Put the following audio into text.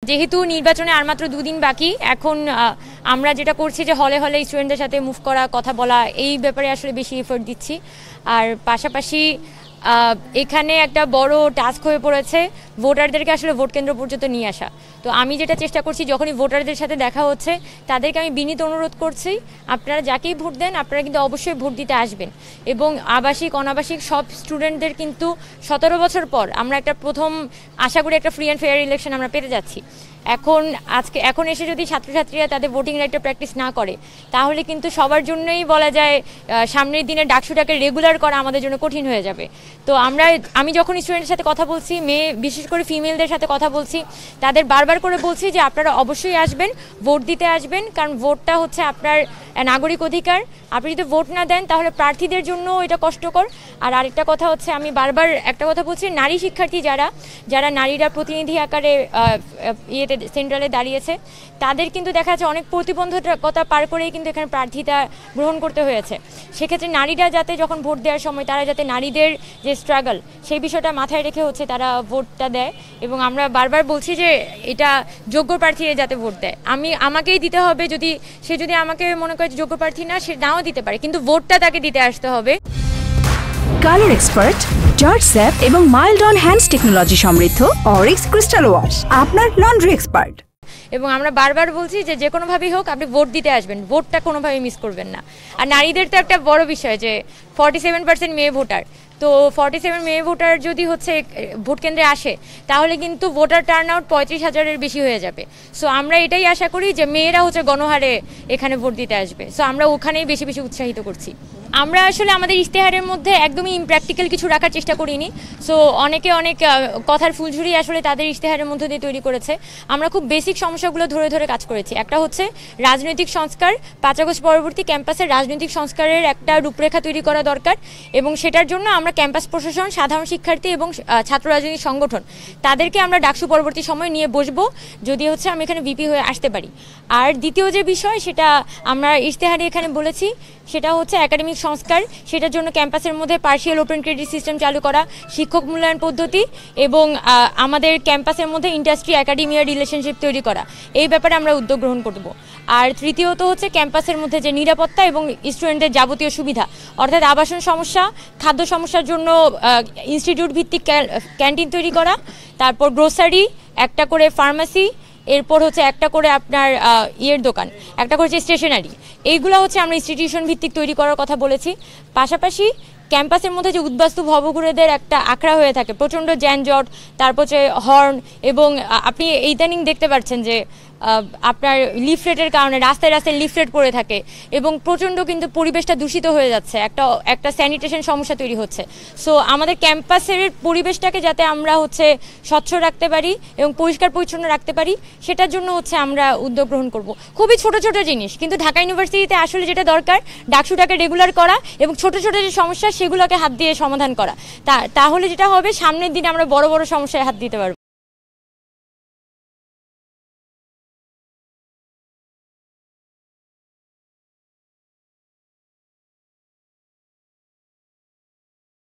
যেহেতু নির্বাচনে আর মাত্র 2 দিন বাকি, এখন আমরা যেটা করছি যে হলে হলে স্টুডেন্টদের সাথে মুভ করা, কথা বলা, এই ব্যাপারে আসলে বেশি এফোর্ট দিচ্ছি। আর পাশাপাশি এখানে একটা বড় টাস্ক হয়ে পড়েছে ভোটারদেরকে আসলে ভোট কেন্দ্র পর্যন্ত নিয়ে আসা। তো আমি যেটা চেষ্টা করছি, যখনই ভোটারদের সাথে দেখা হচ্ছে তাদেরকে আমি বিনীত অনুরোধ করছি, আপনারা যাকেই ভোট দেন আপনারা কিন্তু অবশ্যই ভোট দিতে আসবেন। এবং আবাসিক অনাবাসিক সব স্টুডেন্টদের কিন্তু 17 বছর পর আমরা একটা প্রথম আশা করি একটা ফ্রি অ্যান্ড ফেয়ার ইলেকশন আমরা পেতে যাচ্ছি। এখন এসে যদি ছাত্রছাত্রীরা তাদের ভোটিং রাইটটা প্র্যাকটিস না করে, তাহলে কিন্তু সবার জন্যই বলা যায় সামনের দিনে ডাকসুটাকে রেগুলার করা আমাদের জন্য কঠিন হয়ে যাবে। তো আমি যখন স্টুডেন্টের সাথে কথা বলছি, বিশেষ করে ফিমেলদের সাথে কথা বলছি, তাদের বারবার করে বলছি যে আপনারা অবশ্যই আসবেন, ভোট দিতে আসবেন, কারণ ভোটটা হচ্ছে আপনার নাগরিক অধিকার। আপনি যদি ভোট না দেন তাহলে প্রার্থীদের জন্য এটা কষ্টকর। আর আরেকটা কথা হচ্ছে, আমি বারবার একটা কথা বলছি, নারী শিক্ষার্থী যারা নারীরা প্রতিনিধি আকারে সেন্ট্রালে দাঁড়িয়েছে, তাদের কিন্তু দেখা যাচ্ছে অনেক প্রতিবন্ধকতা পার করেই কিন্তু এখানে প্রার্থিতা গ্রহণ করতে হয়েছে। সেক্ষেত্রে নারীরা যাতে যখন ভোট দেওয়ার সময় তারা যাতে নারীদের যে স্ট্রাগল সেই বিষয়টা মাথায় রেখে হচ্ছে তারা ভোটটা দেয়। এবং আমরা বারবার বলছি যে এটা যোগ্য প্রার্থী যাতে ভোট দেয়। আমাকেই দিতে হবে, যদি আমাকে মনে করে যোগ্য প্রার্থী না, সে নাও দিতে পারে, কিন্তু ভোটটা তাকে দিতে আসতে হবে। কালার এক্সপার্ট, জর্জ স্যাপ এবং মাইল্ড অন হ্যান্ডস টেকনোলজি সমৃদ্ধ অরিক্স ক্রিস্টাল ওয়াশ আপনার লন্ড্রি এক্সপার্ট। এবং আমরা বারবার বলছি যে কোনোভাবেই হোক আপনি ভোট দিতে আসবেন, ভোটটা কোনোভাবেই মিস করবেন না। আর নারীদের তো একটা বড় বিষয় যে 47% মেয়ে ভোটার। তো 47 মেয়ে ভোটার যদি হচ্ছে ভোট কেন্দ্রে আসে, তাহলে কিন্তু ভোটার টার্ন আউট 35,000-এর বেশি হয়ে যাবে। সো আমরা এটাই আশা করি যে মেয়েরা হচ্ছে গণহারে এখানে ভোট দিতে আসবে। সো আমরা ওখানেই বেশি বেশি উৎসাহিত করছি। আমরা আসলে আমাদের ইশতেহারের মধ্যে একদমই ইমপ্র্যাকটিক্যাল কিছু রাখার চেষ্টা করিনি। সো অনেকে অনেক কথার ফুলঝুরি আসলে তাদের ইশতেহারের মধ্যে দিয়ে তৈরি করেছে। আমরা খুব বেসিক সমস্যাগুলো ধরে ধরে কাজ করেছি। একটা হচ্ছে রাজনৈতিক সংস্কার, 5 আগস্ট পরবর্তী ক্যাম্পাসের রাজনৈতিক সংস্কারের একটা রূপরেখা তৈরি করা দরকার। এবং সেটার জন্য আমরা ক্যাম্পাস প্রশাসন, সাধারণ শিক্ষার্থী এবং ছাত্র রাজনৈতিক সংগঠন তাদেরকে আমরা ডাকসু পরবর্তী সময় নিয়ে বসবো, যদি হচ্ছে আমি এখানে ভিপি হয়ে আসতে পারি। আর দ্বিতীয় যে বিষয়, সেটা আমরা ইশতেহারে এখানে বলেছি, সেটা হচ্ছে একাডেমিক সংস্কার। সেটার জন্য ক্যাম্পাসের মধ্যে পার্শিয়াল ওপেন ক্রেডিট সিস্টেম চালু করা, শিক্ষক মূল্যায়ন পদ্ধতি এবং আমাদের ক্যাম্পাসের মধ্যে ইন্ডাস্ট্রি একাডেমিয়ার রিলেশনশিপ তৈরি করা, এই ব্যাপারে আমরা উদ্যোগ গ্রহণ করব। আর তৃতীয়ত হচ্ছে ক্যাম্পাসের মধ্যে যে নিরাপত্তা এবং স্টুডেন্টদের যাবতীয় সুবিধা, অর্থাৎ আবাসন সমস্যা, খাদ্য সমস্যার জন্য ইনস্টিটিউট ভিত্তিক ক্যান্টিন তৈরি করা, তারপর গ্রোসারি, একটা করে ফার্মাসি, এরপর হচ্ছে একটা করে আপনার দোকান, একটা করে হচ্ছে স্টেশনারি। এইগুলো হচ্ছে আমরা ইনস্টিটিউশন ভিত্তিক তৈরি করার কথা বলেছি। পাশাপাশি ক্যাম্পাসের মধ্যে যে উদ্বাস্তু ভবঘুরেদের একটা আখড়া হয়ে থাকে, প্রচণ্ড যানজট, তারপর হচ্ছে হর্ন, এবং আপনি ইদানিং দেখতে পাচ্ছেন যে আপনার লিফলেটের কারণে রাস্তায় রাস্তায় লিফলেট পড়ে থাকে এবং প্রচণ্ড কিন্তু পরিবেশটা দূষিত হয়ে যাচ্ছে, একটা স্যানিটেশন সমস্যা তৈরি হচ্ছে। সো আমাদের ক্যাম্পাসের পরিবেশটাকে যাতে আমরা হচ্ছে স্বচ্ছ রাখতে পারি এবং পরিষ্কার পরিচ্ছন্ন রাখতে পারি, সেটার জন্য হচ্ছে আমরা উদ্যোগ গ্রহণ করব। খুবই ছোট ছোট জিনিস, কিন্তু ঢাকা ইউনিভার্সিটিতে আসলে যেটা দরকার, ডাকসুটাকে রেগুলার করা এবং ছোট ছোট যে সমস্যা সেগুলোকে হাত দিয়ে সমাধান করা। তাহলে যেটা হবে, সামনের দিনে আমরা বড় বড় সমস্যায় হাত দিতে পারবো।